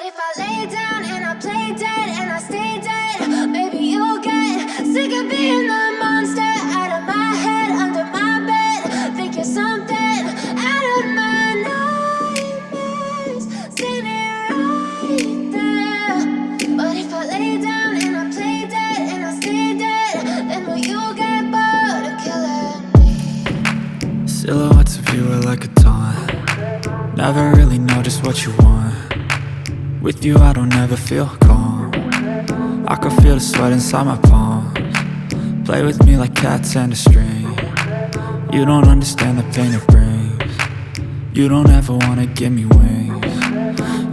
if I lay down and I play dead and I stay dead, maybe you'll get sick of being the monster out of my head, under my bed. Think you're something out of my nightmares, standing right there. But if I lay down and I play dead and I stay dead, then will you get bored of killing me? Silhouettes of you are like a taunt. Never really know just what you want. With you I don't ever feel calm. I can feel the sweat inside my palms. Play with me like cats and a string. You don't understand the pain it brings. You don't ever wanna give me wings.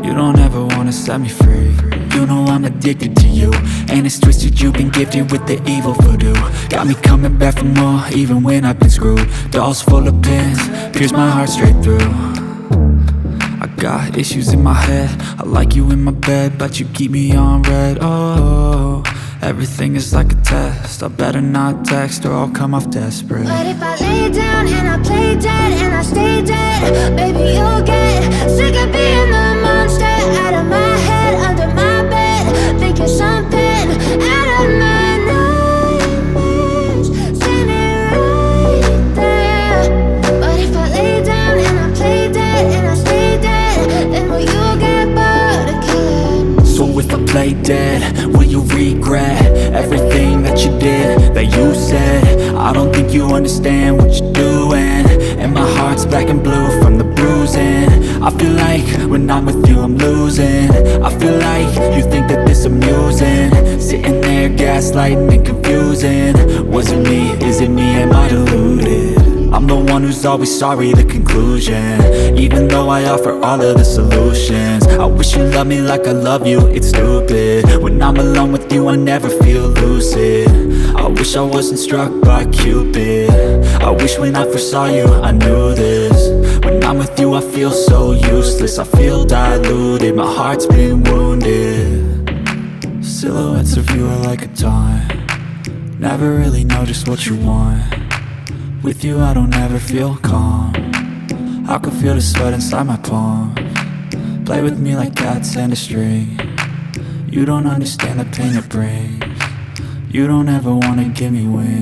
You don't ever wanna set me free. You know I'm addicted to you, and it's twisted, you've been gifted with the evil voodoo. Got me coming back for more, even when I've been screwed. Dolls full of pins, pierce my heart straight through. I got issues in my head, I like you in my bed, but you keep me on red. Oh, everything is like a test, I better not text or I'll come off desperate. But if I lay down and I play dead and I stay dead, baby you'll get sick of being the monster out of my head, under my bed. Think you're something out of my nightmares, standing right there. But if I lay down and I play dead and I stay dead, then will you get bored of killing me? So if I play dead, will you regret everything that you did, that you said? I don't think you understand what you're doing, and my heart's black and blue from the bruising. I feel like when I'm with you I'm losing. I feel like you think that this amusing, sitting there gaslighting and confusing. Was it me? Is it me? Am I deluded? I'm the one who's always sorry, the conclusion, even though I offer all of the solutions. I wish you loved me like I love you, it's stupid. When I'm alone with you I never feel lucid. I wish I wasn't struck by Cupid. I wish when I first saw you I knew this. When I'm with you I feel so useless, I feel diluted, my heart's been wounded. Silhouettes of you are like a taunt. Never really know just what you want. With you I don't ever feel calm. I can feel the sweat inside my palms. Play with me like cats and a string. You don't understand the pain it brings. You don't ever wanna give me wings.